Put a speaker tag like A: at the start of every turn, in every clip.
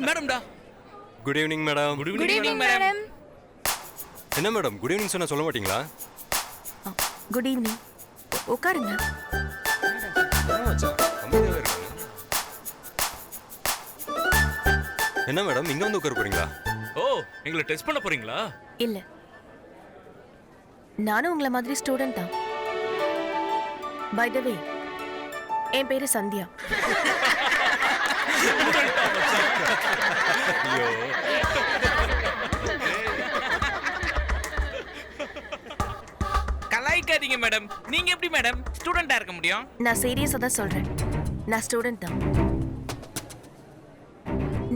A: மேடம்டா.
B: Good evening madam.
A: Good
C: good
A: evening
C: evening
A: madam.
C: Madam.
B: என்ன madam good evening சொன்னா சொல்ல மாட்டீங்களா?
C: Good evening. உட்காருங்க.
B: என்ன மேடம் இங்க வந்து உட்கார போறீங்களா?
A: ஓ, எங்களை டெஸ்ட் பண்ண போறீங்களா?
C: இல்ல, நானும் உங்களை மாதிரி ஸ்டூடெண்ட் தான். பை த வே, என் பேரு சந்தியா.
B: ஐயோ
A: கலாய்க்காதீங்க மேடம். நீங்க எப்படி மேடம் ஸ்டூடெண்டா இருக்க முடியும்?
C: நான் சீரியஸா தான் சொல்றேன். நான் ஸ்டூடெண்ட் தான்.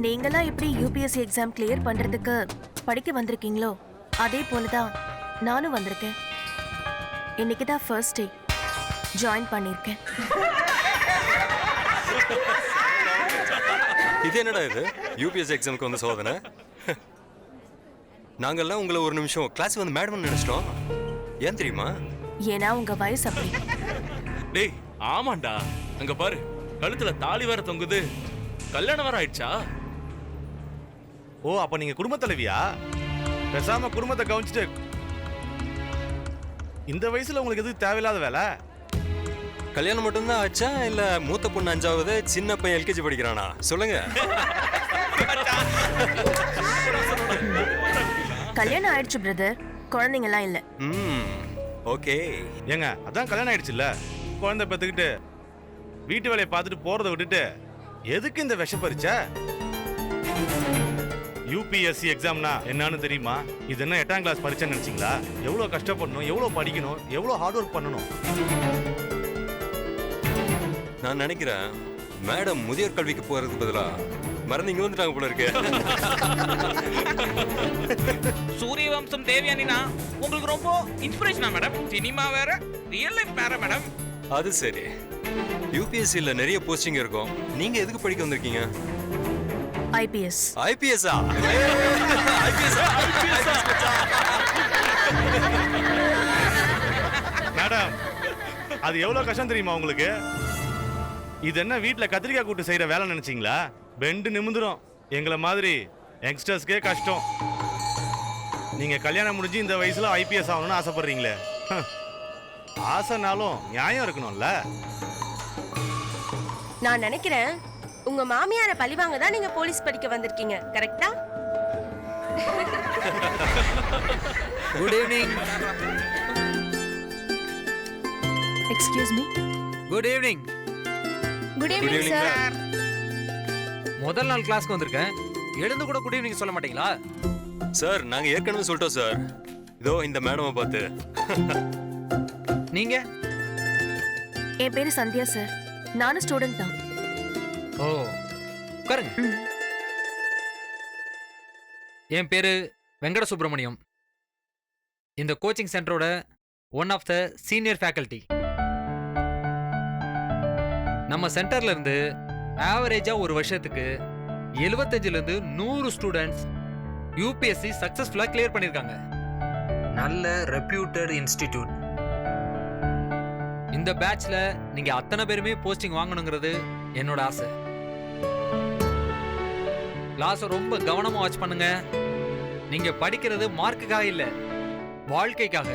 C: நீங்களா எப்படி யூபிஎஸ்சி எக்ஸாம் கிளியர் பண்றதுக்கு படிக்க வந்திருக்கீங்களோ அதே போலதான் நானும் வந்திருக்கேன். இன்னைக்கு தான் ஃபர்ஸ்ட் டே ஜாயின் பண்ணிருக்கேன்.
B: இது என்னடா இது யூபிஎஸ்சி எக்ஸாமுக்கு வந்து சோதனை? நாங்கெல்லாம் உங்களை ஒரு நிமிஷம் கிளாஸ் வந்து மேடம் நினைச்சிட்டோம். ஏன் தெரியுமா?
C: ஏன்னா உங்க வயசு அப்படி.
A: டேய் ஆமாண்டா, அங்க பாரு கழுத்துல தாலி வேற தொங்குது. கல்யாணம் வேற ஆயிடுச்சா?
D: ஓ, அப்ப நீங்க குடும்ப தலைவியா? பேசாம குடும்பத்தை கவனிச்சுட்டு இந்த வயசுல உங்களுக்கு எதுக்கு தேவையில்லாத வேலை?
B: கல்யாணம் மட்டும்தான் ஆச்சா இல்ல மூத்த பொண்ணு 5வது சின்ன பையன் எல்கேஜி படிக்கிறானா? சொல்லுங்க.
C: கல்யாணம் ஆயிடுச்சு பிரதர், குழந்தைங்கலாம் இல்ல.
B: ஓகே.
D: ஏங்க அதான் கல்யாணம் ஆயிடுச்சுல்ல, குழந்தை பெத்துக்கிட்டு வீட்டு வேலையை பார்த்துட்டு போறதை விட்டுட்டு எதுக்கு இந்த விஷ பறிச்ச? யூபிஎஸ்சி எக்ஸாம்னா என்னன்னு தெரியுமா? இது என்ன 8ஆம் கிளாஸ் பரீட்சை நினைச்சீங்களா? எவ்வளவு கஷ்டப்படணும், எவ்வளவு படிக்கணும், எவ்வளவு ஹார்ட் ஒர்க் பண்ணணும்.
B: நான் நினைக்கிறேன் மேடம் முதியோர் கல்விக்கு போறதுக்கு பதிலா மறந்து இங்க வந்துட்டாங்க போல இருக்கு.
A: சூரிய வம்சம் தேவயானினா உங்களுக்கு ரொம்ப இன்ஸ்பிரேஷனா மேடம்? சினிமா வேற, ரியல் லைஃப் வேற மேடம்.
B: அது சரி. யூபிஎஸ்சில நிறைய போஸ்டிங் இருக்கும். நீங்க எதுக்கு படிக்க வந்திருக்கீங்க?
C: ஐபிஎஸ்.
B: ஐபிஎஸ்ஆ?
D: மேடம் அது எவ்வளவு கஷ்டம் தெரியுமா உங்களுக்கு? இது என்ன வீட்டுல கத்திரிக்காய் கூட்டு செய்யற வேலை நினைச்சீங்களா? பெண்டு நிமிந்துரும். எங்களை மாதிரி யங்ஸ்டர்ஸ்க்கே கஷ்டம். நீங்க கல்யாணம் முடிஞ்சு இந்த வயசுல ஐபிஎஸ் ஆகணும்னு ஆசைப்படுறீங்களே. ஆசைனாலும் நியாயம் இருக்கணும்ல.
E: நான் நினைக்கிறேன் உங்க மாமியார பழிவாங்க தான் நீங்க போலீஸ் படிக்க வந்திருக்கீங்க. கரெக்டா?
F: Good evening.
C: Excuse me.
F: Good evening.
E: Good evening sir.
F: முதல் நாள் கிளாஸ்க்கு வந்திருக்கேன், எழுந்து கூட குட் ஈவினிங் சொல்ல மாட்டீங்களா?
B: சார் நாங்க ஏற்கனவே சொல்லிட்டோம் சார். இதோ இந்த மேடமை பார்த்து.
F: நீங்க?
C: என் பேரு சந்தியா சார். நானும் ஸ்டூடெண்ட் தான்.
F: ஓ, உட்காருங்க. என் பேரு வெங்கட சுப்பிரமணியம். இந்த கோச்சிங் சென்டரோட one of the senior faculty. நம்ம சென்டர்ல இருந்து ஆவரேஜா ஒரு வருஷத்துக்கு 75ல இருந்து 100 ஸ்டூடெண்ட்ஸ் யூபிஎஸ்சி சக்சஸ்ஃபுல்லா கிளியர் பண்ணிருக்காங்க. நல்ல ரெப்யூட்டட் இன்ஸ்டிடியூட். இந்த பேட்ச்ல நீங்க அத்தனை பேருமே போஸ்டிங் வாங்கணுங்கிறது என்னோட ஆசை. கிளாஸை ரொம்ப கவனமா வாட்ச் பண்ணுங்க. நீங்க படிக்கிறது மார்க்குக்காக இல்ல, வாழ்க்கைக்காக.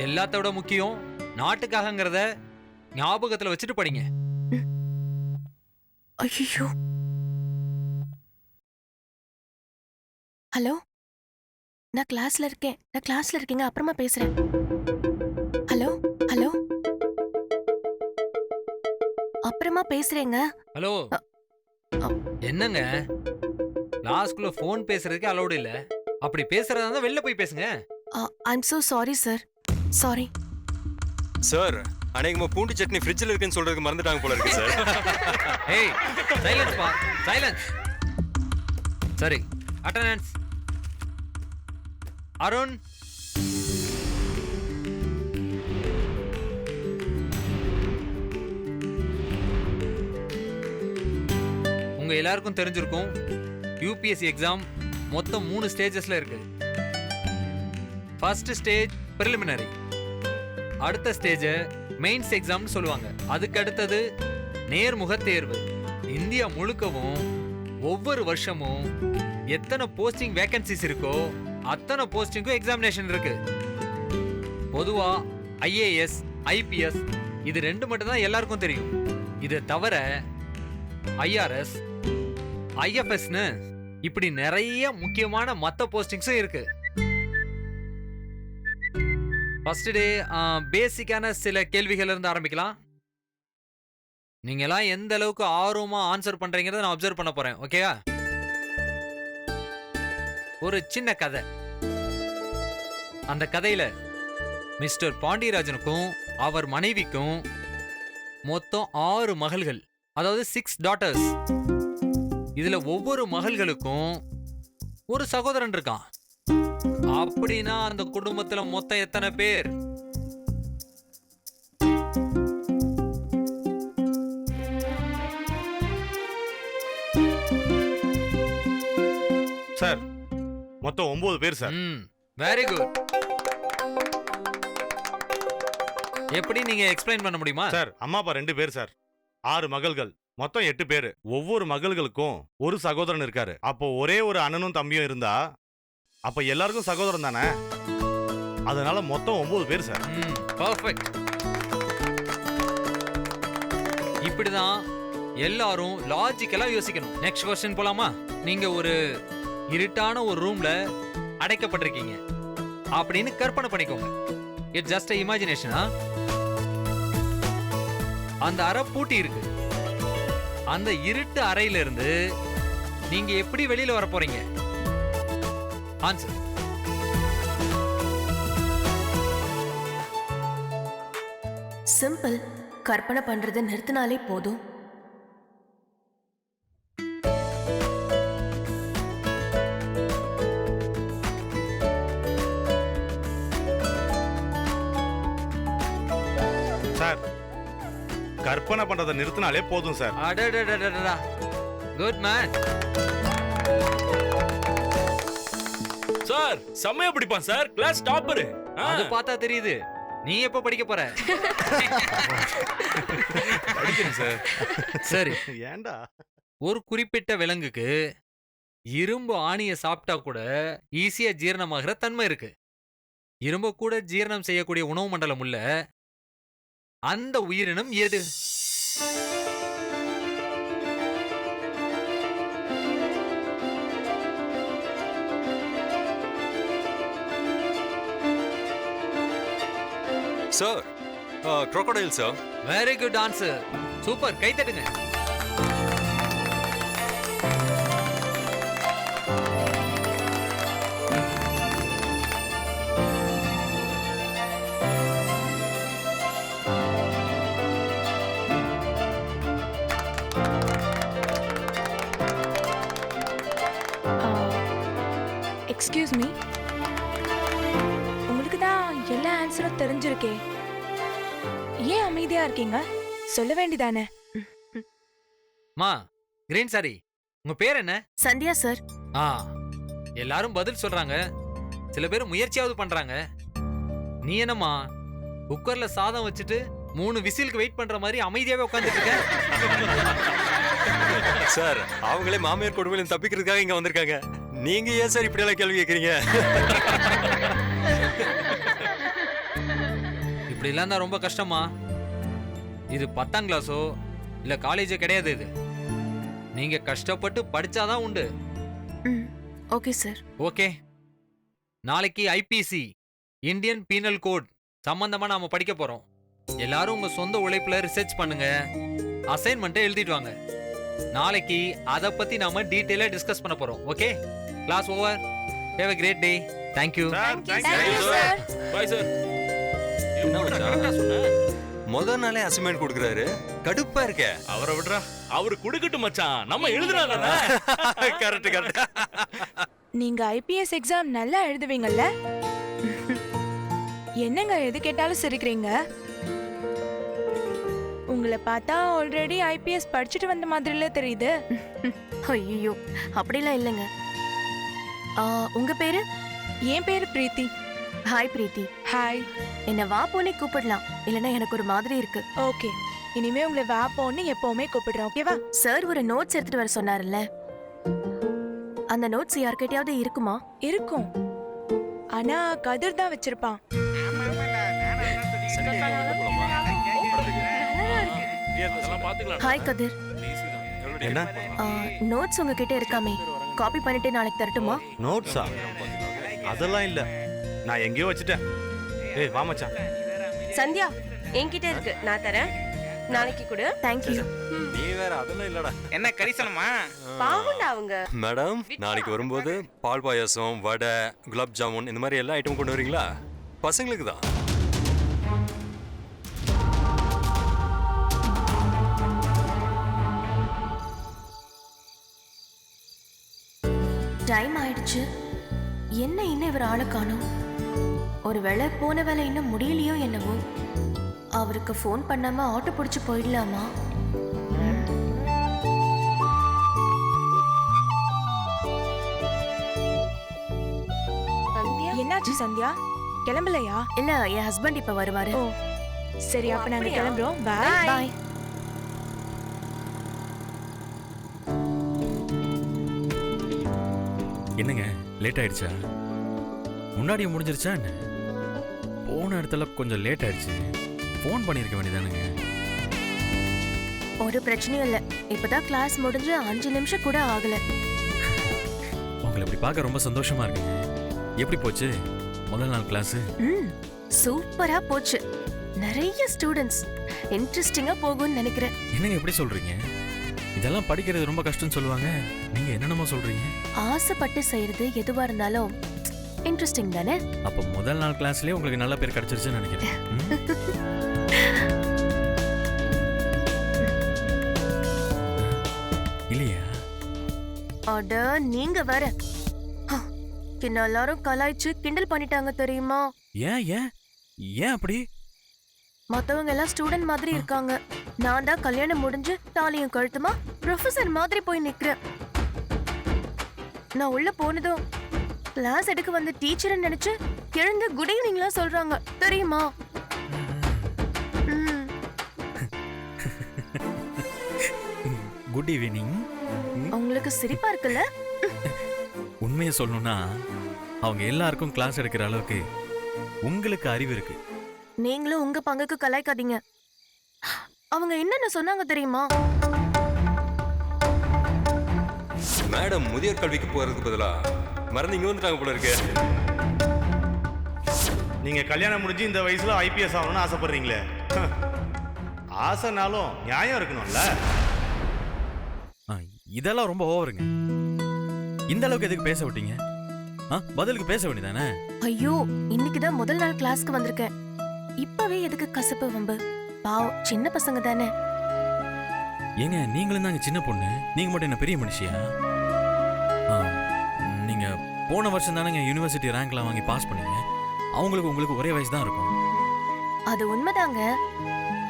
F: எல்லாத்தோட முக்கியம் நாட்டுக்காகங்கிறத ஞாபகத்துல வச்சுட்டு படிங்க.
C: ஐயோ. ஹலோ, நான் கிளாஸ்ல இருக்கேங்க. அப்புறமா பேசுறேன். ஹலோ ஹலோ, அப்புறமா பேசுறேங்க.
F: ஹலோ, என்னங்க கிளாஸ்க்குள்ள போன் பேசுறதுக்கு அலௌட் இல்ல. அப்படி பேசுறதா இருந்தா வெளில போய் பேசுங்க.
C: I am so sorry sir. Sorry
B: sir. அநேகமா பூண்டு சட்னி ஃப்ரிட்ஜில் இருக்குன்னு சொல்றதுக்கு மறந்துட்டாங்க போல இருக்கு சார்.
F: ஏய், சைலன்ஸ் பா, சைலன்ஸ். சரி, அட்டெண்டன்ஸ். அருண். உங்க எல்லாருக்கும் தெரிஞ்சிருக்கும், யூபிஎஸ்சி எக்ஸாம் மொத்தம் 3 ஸ்டேஜஸ்ல இருக்கு. ஃபர்ஸ்ட் ஸ்டேஜ் பிரிலிமினரி, அடுத்த ஸ்டேஜ் மெயின்ஸ் எக்ஸாம்னு சொல்லுவாங்க, அதுக்கு அடுத்தது நேர்முக தேர்வு. இந்தியா முழுக்கவும் ஒவ்வொரு வருஷமும் எத்தனை போஸ்டிங் வேகன்சிஸ் இருக்கோ அத்தனை போஸ்டிங்கும் எக்ஸாமினேஷன் இருக்கு. பொதுவா ஐஏஎஸ், ஐபிஎஸ் இது ரெண்டு மட்டும் தான் எல்லாருக்கும் தெரியும். இதை தவிர ஐஆர்எஸ், ஐஎஃப்எஸ்னு இப்படி நிறைய முக்கியமான மற்ற போஸ்டிங்ஸும் இருக்கு. ஃபர்ஸ்ட் டே பேசிக்கான சில கேள்விகள் இருந்து ஆரம்பிக்கலாம். நீங்களாம் எந்த அளவுக்கு ஆர்வமா ஆன்சர் பண்றீங்கிறத நான் அப்சர்வ் பண்ண போறேன். ஓகேவா? ஒரு சின்ன கதை. அந்த கதையில மிஸ்டர் பாண்டியராஜனுக்கும் அவர் மனைவிக்கும் மொத்தம் 6 மகள்கள், அதாவது 6 டாட்டர்ஸ். இதுல ஒவ்வொரு மகள்களுக்கும் ஒரு சகோதரன் இருக்கான். அப்படின்னா அந்த குடும்பத்துல மொத்தம் எத்தனை பேர்?
D: சார் மொத்தம் 9 பேர் சார்.
F: Very good. எப்படி நீங்க எக்ஸ்பிளைன் பண்ண முடியுமா?
D: சார் அம்மா அப்பா 2 பேர் சார், 6 மகள்கள், மொத்தம் 8 பேரு. ஒவ்வொரு மகள்களுக்கும் ஒரு சகோதரன் இருக்காரு. அப்போ ஒரே ஒரு அண்ணனும் தம்பியும் இருந்தா அப்ப எல்லாருக்கும் சகோதரன் தானே. அதனால மொத்தம் 9 பேர் சார்.
F: பர்ஃபெக்ட். இப்படிதான் எல்லாரும் லாஜிக்கலா யோசிக்கணும். நெக்ஸ்ட் क्वेश्चन போலாமா? நீங்க ஒரு இருட்டான ஒரு ரூம்ல அடைக்கப்பட்டிருக்கீங்க அப்படின்னு கற்பனை பண்ணிக்கோங்க. It's just a imagination. அந்த அறை பூட்டி இருக்கு. அந்த இருட்டு அறையில இருந்து நீங்க எப்படி வெளியில வர போறீங்க? ஆன்சர்.
C: சிம்பிள். கற்பனை பண்றதை நிறுத்தினாலே போதும்.
D: சார் கற்பனை பண்றதை நிறுத்தினாலே போதும் சார்.
F: அடடடடடடா. Good man.
G: சார் செம்மையா படிப்பான் சார், கிளாஸ் டாப்பர்.
F: அது பார்த்தா தெரியுது. நீ எப்ப படிக்க போற?
D: படிக்கிறேன் சார்.
F: சரி,
D: ஏன்டா?
F: ஒரு குறிப்பிட்ட விலங்குக்கு இரும்பு ஆணியை சாப்பிட்டா கூட ஈஸியா ஜீரணமாகிற தன்மை இருக்கு. இரும்பு கூட ஜீரணம் செய்யக்கூடிய உணவு மண்டலம் உள்ள அந்த உயிரினம் எது?
B: Sir crocodile sir.
F: Very good answer. Super, கை தட்டுங்க.
H: எக்ஸ்கியூஸ் மீ, உங்களுக்கு தான் எல்லா ஆன்சரும் தெரிஞ்சிருக்கே, ஏன் அமைதியா இருக்கீங்க? சொல்ல வேண்டியதானே?
F: மா, கிரீன் சாரி, உங்க பேர் என்ன?
C: சந்தியா சார்.
F: எல்லாரும் பதில் சொல்றாங்க, சில பேர் முயற்சியாவது பண்றாங்க. நீ என்னம்மா குக்கர்ல சாதம் வச்சுட்டு 3 விசிலுக்கு வெயிட் பண்ற மாதிரி அமைதியாவே உட்கார்ந்துட்டு இருக்க?
B: சார் அவங்களே மாமியார் கொடுமையில தப்பிக்கிறதுக்காக இங்க வந்திருக்காங்க. நீங்க ஏன் சார் இப்படி எல்லாம் கேள்வி கேக்குறீங்க?
F: இப்படி எல்லாம் தான் ரொம்ப கஷ்டமா. இது 10ஆம் கிளாஸோ இல்ல காலேஜோ கிடையாது. இது நீங்க கஷ்டப்பட்டு படிச்சாதான் உண்டு.
C: Okay sir.
F: ஓகே, நாளைக்கு ஐபிசி இந்தியன் பீனல் கோட் சம்பந்தமா நாம படிக்க போறோம். எல்லாரும் உங்க சொந்த உழைப்புல ரிசர்ச் பண்ணுங்க, அசைன்மெண்ட்டை எழுதிட்டு வாங்க. நாளைக்கு அத பத்தி நாம டீடைலா டிஸ்கஸ் பண்ண போறோம். Okay, class over. Have a great day. Thank you.
D: Thank you,
H: sir.
G: Bye sir.
B: முதல் நாளே அசைன்மெண்ட் கொடுக்குறாரு, கடுப்பா இருக்க.
G: அவரை விடுறா, அவரு குடுக்கட்டும் மச்சான், நம்ம எழுதுறாங்க.
B: Correct correct.
H: நீங்க ஐபிஎஸ் எக்ஸாம் நல்லா எழுதுவீங்கல்ல? என்னங்க எது கேட்டாலும் சிரிக்கிறீங்க? உங்களை பார்த்தா ஆல்ரெடி ஐபிஎஸ் படிச்சுட்டு வந்த மாதிரில தெரியுது.
C: ஐயோ, அப்படிலாம் இல்லைங்க. உங்க பேரு?
H: என் பேரு பிரீத்தி.
C: ஹாய் பிரீத்தி.
H: ஹாய்.
C: என்ன வா போனே கூப்பிடலாம், இல்லைன்னா எனக்கு ஒரு மாதிரி இருக்கு.
H: ஓகே, இனிமே உங்களை வா போன்னு எப்பவுமே கூப்பிடுறேன். ஓகேவா?
C: சார் ஒரு நோட்ஸ் எடுத்துட்டு வர சொன்னார்ல, அந்த நோட்ஸ் யார்கிட்டயாவது இருக்குமா?
H: இருக்கும். ஆனா கதிர் தான் வச்சிருப்பான்.
G: அதெல்லாம் பாத்துக்கலாம்.
C: ஹாய் கதிர்.
D: என்ன
C: நோட்ஸ் உங்ககிட்ட இருக்காமே, காப்பி பண்ணிட்டு நாளைக்கு தரட்டுமா?
D: நோட்ஸா? அதெல்லாம் இல்ல, நான் எங்கேயோ வச்சுட்டேன். ஏய் வா மச்சான்.
E: சந்தியா என்கிட்ட இருக்கு, நான் தரேன். நாளைக்கு கொடு.
C: தேங்க்யூ.
B: நீ வேற அதெல்லாம் இல்லடா.
A: என்ன கரிசனமா?
E: பாவண்டா அவங்க.
B: மேடம், நாளைக்கு வரும்போது பால் பாயாசம், வடை, குலாப் ஜாமுன் இந்த மாதிரி எல்லா ஐட்டமும் கொண்டு வரீங்களா? பசங்களுக்கு தான்.
C: டைம் ஆயிடுச்சு. என்ன இன்னும் இவர் ஆளை காணோம்? ஒருவேளை போன வேலை இன்னும் முடியலையோ என்னவோ. அவருக்கு ஃபோன் பண்ணாம ஆட்டோ பிடிச்சு போயிடலாமா?
E: சந்தியா
H: என்னாச்சு சந்தியா? கிளம்பலையா?
C: இல்ல, என் ஹஸ்பண்ட் இப்ப வருவாரு.
H: ஓ சரி, அப்ப நாங்க
E: அப்படியா?
H: கிளம்புறோம். பாய்.
E: Bye.
C: பாய்.
I: என்னங்க லேட் ஆயிடுச்சா? முன்னாடியே முடிஞ்சிருச்சா என்ன? போன இடத்துல கொஞ்சம் லேட் ஆயிடுச்சு. ஃபோன் பண்ணியிருக்க வேண்டியதானுங்க.
C: ஒரு பிரச்சனையும் இல்ல. இப்பதான் கிளாஸ் முடிஞ்சு 5 நிமிஷம் கூட ஆகல.
I: உங்களை இப்படி பார்க்க ரொம்ப சந்தோஷமா இருக்குங்க. எப்படி போச்சு முதல் நாள் கிளாஸ்?
C: சூப்பரா போச்சு. நிறைய ஸ்டூடெண்ட்ஸ். இன்ட்ரெஸ்டிங்கா போகும்னு நினைக்கிறேன்.
I: என்னங்க எப்படி சொல்றீங்க? இதெல்லாம் படிக்கிறது ரொம்ப கஷ்டம்னு சொல்லுவாங்க. நீங்க என்னென்னமோ சொல்றீங்க.
C: ஆசைப்பட்டு செய்யறது எதுவா இருந்தாலும் இன்ட்ரெஸ்டிங் தானே?
I: அப்போ முதல் நாள் கிளாஸ்லயே உங்களுக்கு நல்ல பேர் கிடைச்சிருச்சுன்னு நினைக்கிறேன். இல்லையா?
C: அட நீங்க வேற. ஹ, என்ன எல்லாரும் கலாய்ச்சு கிண்டல் பண்ணிட்டாங்க தெரியுமா?
I: ஏன் ஏன் ஏன் அப்படி?
C: மத்தவங்க எல்லாம் ஸ்டூடெண்ட் மாதிரி இருக்காங்க. நான் தான் கல்யாணம் முடிஞ்சு தாலியும் கழுத்துமா ப்ரொஃபசர் மாதிரி போய் நிக்கிறேன். நான் உள்ள போனதும் கிளாஸ் எடுக்க வந்த டீச்சர் நினைச்சு எழுந்து குட் ஈவினிங்லாம் சொல்றாங்க தெரியுமா? ம்.
I: Good evening.
C: உங்களுக்கு சிரிப்பா இருக்குல்ல?
I: உண்மையை சொல்லணும்னா அவங்க எல்லாருக்கும் கிளாஸ் எடுக்கிற அளவுக்கு உங்களுக்கு அறிவு இருக்கு.
C: நீங்களும் உங்க பங்குக்கு கலாய்க்காதீங்க. அவங்க என்னென்ன சொன்னாங்க தெரியுமா?
B: மேடம் முதியோர் கல்விக்கு போறதுக்கு பதிலா மறந்து இங்க வந்துட்டாங்க போல இருக்கு.
D: நீங்க கல்யாணம் முடிஞ்சு இந்த வயசுல ஐபிஎஸ் ஆகணும்னு ஆசைப்படுறீங்களே. ஆசைனாலும் நியாயம் இருக்கணும்ல.
I: இதெல்லாம் ரொம்ப ஓவருங்க. இந்த அளவுக்கு எதுக்கு பேச விட்டீங்க? பதிலுக்கு பேச வேண்டியதானே?
C: ஐயோ, இன்னைக்குதான் முதல் நாள் கிளாஸ்க்கு வந்திருக்கேன். இப்பவே எதுக்கு கசப்பு வம்பு? பாவம், சின்ன பசங்க தானே.
I: ஏங்க நீங்களும் தாங்க சின்ன பொண்ணு. நீங்க மட்டும் என்ன பெரிய மனுஷியா? நீங்க போன வருஷம் தானேங்க யூனிவர்சிட்டி ரேங்க்லாம் வாங்கி பாஸ் பண்ணீங்க. அவங்களுக்கு உங்களுக்கு ஒரே வயசு தான் இருக்கும்.
C: அது உண்மைதாங்க.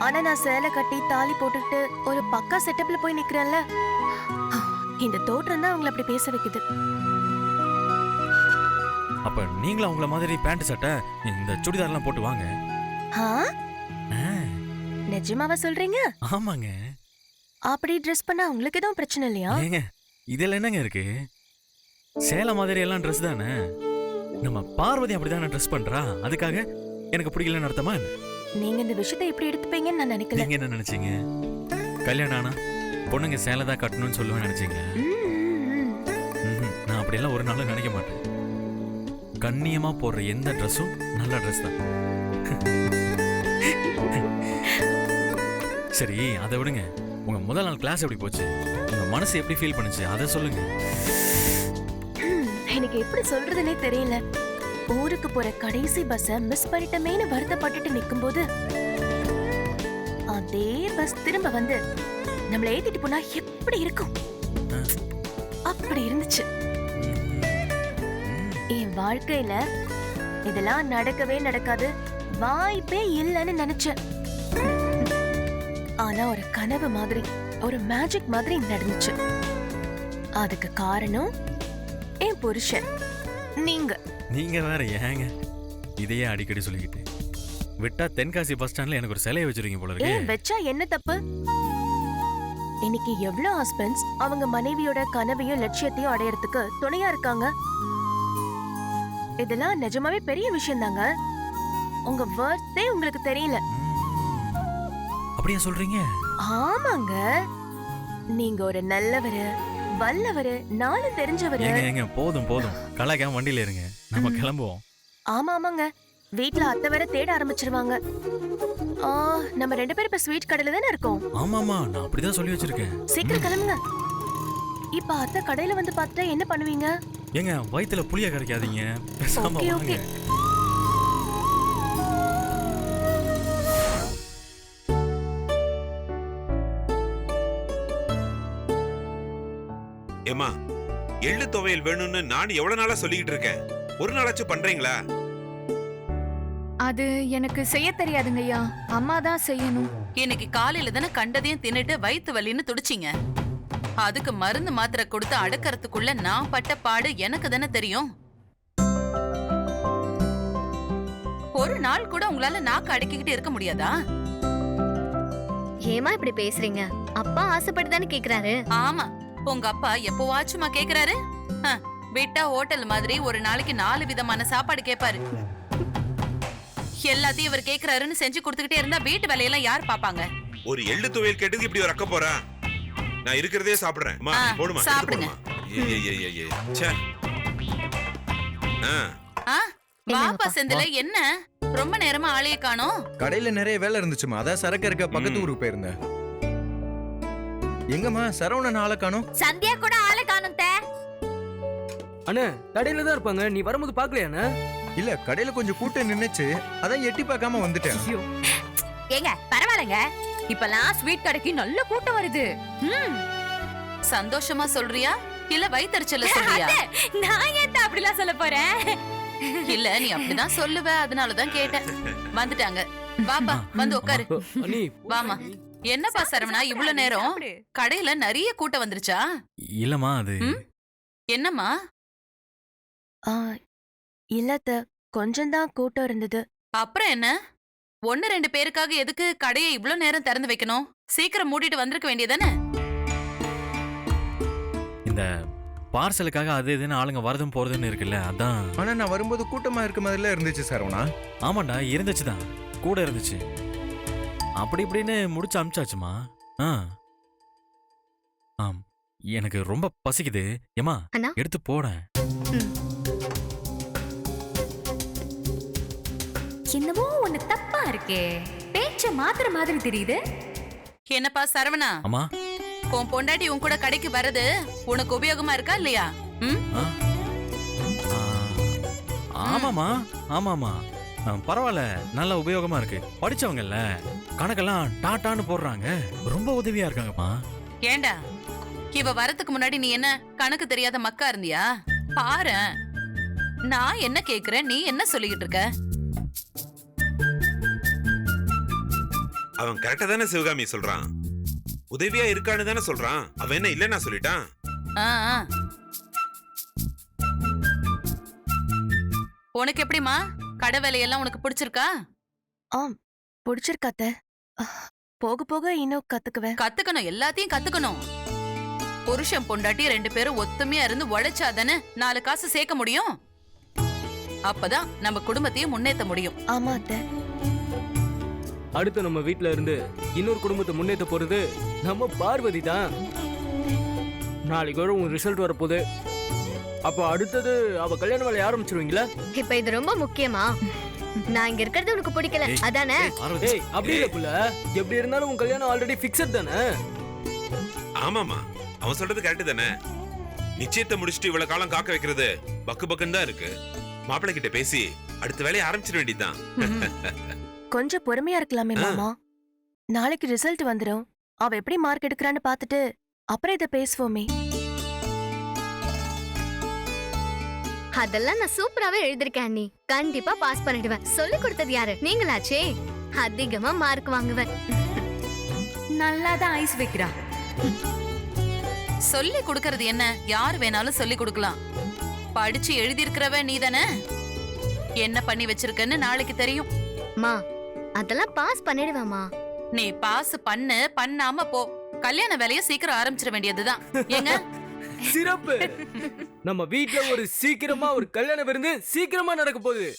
C: ஆனா நான் சேலை கட்டி தாலி போட்டுட்டு ஒரு பக்கா செட்டப்ல போய் நிக்கிறேன்ல. இந்த தோற்றம் தான் அவங்களை அப்படி பேச வைக்குது.
I: அப்ப நீங்களும் அவங்கள மாதிரி பேண்ட் சட்டை இந்த சுடிதார்லாம் போட்டு வாங்க.
C: ஆ? நிஜமாவா சொல்றீங்க?
I: ஆமாங்க.
C: அப்படி ட்ரெஸ் பண்ணா உங்களுக்கு எதுவும் பிரச்சனை இல்லையா?
I: ஏங்க இதெல்லாம் என்னங்க இருக்கு? சேலை மாதிரி எல்லாம் ட்ரெஸ் தானே. நம்ம பார்வதி அப்படிதானே ட்ரெஸ் பண்றா. அதுக்காக எனக்கு பிடிக்கலன்னு அர்த்தமா?
C: நீங்க இந்த விஷயத்தை எப்படி எடுத்துப்பீங்கன்னு நான் நினைக்கல.
I: நீங்க என்ன நினைச்சீங்க? கல்யாணம் ஆனா பொண்ணுங்க சேலை தான் கட்டணும்னு சொல்லுவேன் நினைச்சீங்க? நான் அப்படியெல்லாம் ஒரு நாளும் நினைக்க மாட்டேன். கண்ணியமா போடுற எந்த ட்ரெஸ்ஸும் நல்ல ட்ரெஸ் தான். சரி அதை விடுங்க. உங்க முதல் நாள் கிளாஸ் எப்படி போச்சு? உங்க மனசு எப்படி ஃபீல் பண்ணுச்சு அதை சொல்லுங்க.
C: எனக்கு எப்படி சொல்றதுன்னே தெரியல. ஊருக்கு போற கடைசி பஸ்ஸ மிஸ் பண்ணிட்டமேன்னு வருத்தப்பட்டுட்டு நிக்கும்போது அதே பஸ் திரும்ப வந்து நம்மள ஏத்திட்டு போனா எப்படி இருக்கும்? அப்படி இருந்துச்சு. என் வாழ்க்கையில இதெல்லாம் நடக்கவே நடக்காது, வாய்ப்பே இல்லைன்னு நினைச்சேன். ஆனா ஒரு கனவு மாதிரி, ஒரு மேஜிக் மாதிரி நடந்துச்சு. அதுக்கு காரணம் என் புருஷன்.
I: நீங்க வேற ஏங்க இதையே அடிக்கடி சொல்லிக்கிட்டு விட்டா தென்காசி பஸ் ஸ்டாண்ட்ல எனக்கு ஒரு சிலையை வச்சிருக்கீங்க போல இருக்கு.
C: வச்சா என்ன தப்பு? இன்னைக்கு எவ்வளவு ஹஸ்பண்ட்ஸ் அவங்க மனைவியோட கனவையும் லட்சியத்தையும் அடையறதுக்கு துணையா இருக்காங்க. இதெல்லாம் நிஜமாவே பெரிய விஷயம் தாங்க. உங்க வர்த்தே உங்களுக்கு தெரியல.
I: அப்படியா சொல்றீங்க?
C: ஆமாங்க, நீங்க ஒரு நல்லவரு, வல்லவரு, நாலு தெரிஞ்சவரு.
I: ஏங்க போதும் போதும், கலாய்க்காம வண்டியில இருங்க, நம்ம கிளம்புவோம்.
C: ஆமா ஆமாங்க, வீட்ல அத்தை வேற தேட ஆரம்பிச்சிருவாங்க. நம்ம 2 பேரும் இப்ப ஸ்வீட் கடையில தானே இருக்கோம்.
I: ஆமாமா, நான் அப்படிதான் சொல்லி வச்சிருக்கேன்.
C: சீக்கிரம் கிளம்புங்க. இப்ப அத்தை கடையில வந்து பார்த்தா என்ன பண்ணுவீங்க?
I: ஏங்க வயித்துல புளிய கரைக்காதீங்க, பேசாம
C: ஓகே
I: வாங்க.
C: ஓகே.
J: ஏமா, எள்ளு துவையல் வேணும்னு நான் எவ்வளவு நாளா சொல்லிக்கிட்டு இருக்கேன். ஒரு நாளாச்சும் பண்றீங்களா?
H: அது எனக்கு செய்ய தெரியாதுங்க ஐயா, அம்மா தான் செய்யணும்.
K: இன்னைக்கு காலையில தானே கண்டதையும் தின்னுட்டு வயித்து வலின்னு துடிச்சிங்க. அதுக்கு மருந்து மாத்திரை கொடுத்து அடக்கறதுக்குள்ள நான் பட்ட பாடு எனக்கு தானே தெரியும். ஒரு நாள் கூட உங்களால நாக்கு அடக்கிக்கிட்டு இருக்க முடியாதா?
L: ஏமா இப்படி பேசுறீங்க? அப்பா ஆசைப்பட்டு தானே கேக்குறாரு.
K: ஆமா, உங்க அப்பா எப்பவாச்சுமா கேக்குறாரு? விட்டா ஹோட்டல் மாதிரி ஒரு நாளைக்கு 4 விதமான சாப்பாடு கேட்பாரு. எல்லாத்தையும் இவர் கேக்குறாருன்னு செஞ்சு கொடுத்துக்கிட்டே இருந்தா வீட்டு வேலையெல்லாம் யார் பாப்பாங்க?
J: ஒரு எள்ளு துவையல் கேட்டதுக்கு இப்படி ஒரு அக்க போறா? நான் இருக்கிறதே சாப்பிடுறேன். போடுமா,
K: சாப்பிடுங்க. பாப்பா செந்தில என்ன ரொம்ப நேரமா ஆளைய காணோம்?
M: கடையில நிறைய வேலை இருந்துச்சுமா, அதான் சரக்கு இருக்க பக்கத்து ஊருக்கு போயிருந்தேன். எங்கம்மா சரவணன் ஆளை காணோம்?
L: சந்தியா கூட ஆளை காணும்.
N: அண்ணா கடையில தான் இருப்பாங்க, நீ வரும்போது பாக்கலையா?
M: இல்ல, கடையில கொஞ்சம் கூட்டம் நின்னுச்சு, அதான் எட்டி பார்க்காம வந்துட்டேன்.
L: ஏங்க பரவாயில்லைங்க, இப்பலாம் ஸ்வீட் கடைக்கு நல்ல கூட்டம் வருது.
K: சந்தோஷமா சொல்றியா இல்ல வயித்தறிச்சல சொல்றியா?
L: நான் ஏன் அப்படிலாம் சொல்ல போறேன்?
K: இல்ல நீ அப்படிதான் சொல்லுவ, அதனாலதான் கேட்டேன். வந்துட்டாங்க, பாப்பா வந்து உட்காரு. வாமா. என்னப்பா சரவணா, இவ்வளவு நேரம் கடையில நிறைய கூட்டம் வந்துருச்சா?
I: இல்லம்மா, அது
K: என்னம்மா?
C: இல்லத்த, கொஞ்சம் தான் கூட்டம் இருந்தது.
K: அப்புறம் என்ன, 1-2 பேருக்காக எதுக்கு கடையை இவ்வளவு நேரம் திறந்து வைக்கணும்? சீக்கிரம் மூடிட்டு வந்திருக்க வேண்டியதானே?
I: இந்த பார்சலுக்காக அது இதுன்னு ஆளுங்க வரதும் போறதுன்னு இருக்குல்ல, அதான்.
M: ஆனா நான் வரும்போது கூட்டமா இருக்க மாதிரில இருந்துச்சு சரவணா.
I: ஆமாண்டா, இருந்துச்சுதான், கூட இருந்துச்சு. அப்படி இப்படின்னு முடிச்சு அமிச்சாச்சுமா. ஆம், எனக்கு ரொம்ப பசிக்குது. ஏமா எடுத்து போட.
L: என்னமோ ஒண்ணு தப்பா இருக்கே, பேச்ச மாத்திர மாதிரி தெரியுது.
K: என்னப்பா சரவணா,
I: அம்மா
K: உன் பொண்டாட்டி உன் கூட கடைக்கு வர்றது உனக்கு உபயோகமா இருக்கா இல்லையா?
I: ஆமாமா ஆமாமா, பரவாயில்ல, நல்ல உபயோகமா இருக்கு. படிச்சவங்கல்ல, கணக்கெல்லாம் டாட்டான்னு போடுறாங்க, ரொம்ப உதவியா இருக்காங்கம்மா.
K: ஏண்டா, இவ வரதுக்கு முன்னாடி நீ என்ன கணக்கு தெரியாத மக்கா இருந்தியா? பாரு, நான் என்ன கேக்குறேன், நீ என்ன சொல்லிக்கிட்டு இருக்க?
J: அவன் கரெக்டா தானே சிவகாமி சொல்றான். உதவியா இருக்கான்னு தானே சொல்றான். அவன் என்ன இல்லன்னா சொல்லிட்டான்.
K: உனக்கு எப்படிமா கடை வேலையெல்லாம் உனக்கு பிடிச்சிருக்கா?
C: பிடிச்சிருக்காத்த. போக போக இன்னும் கத்துக்குவேன்.
K: கத்துக்கணும், எல்லாத்தையும் கத்துக்கணும். புருஷன் பொண்டாட்டி 2 பேரும் ஒத்துமையா இருந்து உழைச்சாதானே 4 காசு சேர்க்க முடியும். அப்பதான் நம்ம குடும்பத்தையும் முன்னேற்ற முடியும்.
C: ஆமா அத்தை.
N: அடுத்து நம்ம வீட்ல இருந்து இன்னொரு குடும்பத்தை முன்னேற்ற போறது நம்ம பார்வதி தான். நாளைக்கு ஒரு ரிசல்ட் வரப்போகுது. அப்போ அடுத்தது அவ கல்யாண வேலையை ஆரம்பிச்சிருவீங்களா?
L: இப்ப இது ரொம்ப முக்கியமா? நான் இங்க இருக்கிறது உனக்கு பிடிக்கல அதானே?
N: அப்படி இல்ல புள்ள, எப்படி இருந்தாலும் உன் கல்யாணம் ஆல்ரெடி ஃபிக்ஸட் தானே?
J: ஆமாமா, அவன் சொல்றது கரெக்ட் தானே. நிச்சயத்தை முடிச்சுட்டு இவ்வளவு காலம் காக்க வைக்கிறது பக்கு பக்குன்னு தான் இருக்கு. மாப்பிள்ளை கிட்ட பேசி அடுத்த வேலையை ஆரம்பிச்சிட வேண்டியதுதான்.
C: கொஞ்சம் பொறுமையா இருக்கலாமே மாமா. நாளைக்கு ரிசல்ட் வந்துடும். அவ எப்படி மார்க் எடுக்கறான்னு பார்த்துட்டு அப்புறம் இத பேசுவோமே.
L: அதெல்லாம் நான் சூப்பராவே எழுதிருக்கேன். நீ கண்டிப்பா பாஸ் பண்ணிடுவேன். சொல்லி கொடுத்தது யாரு? நீங்களாச்சே. அதிகமா மார்க் வாங்குவேன். நல்லாதான் ஐஸ் வைக்கிறா.
K: சொல்லி கொடுக்கறது என்ன, யார் வேணாலும் சொல்லி கொடுக்கலாம். படிச்சு எழுதி இருக்கிறவ நீ தானே. என்ன பண்ணி வச்சிருக்கன்னு நாளைக்கு தெரியும்.
L: மா, அதெல்லாம் பாஸ் பண்ணிடுவேமா.
K: நீ பாஸ் பண்ணாம போ, கல்யாண வேலையை சீக்கிரம் ஆரம்பிச்சிட வேண்டியதுதான். ஏங்க
N: சிறப்பு. நம்ம வீட்ல ஒரு சீக்கிரமா ஒரு கல்யாண விருந்து சீக்கிரமா நடக்க போகுது.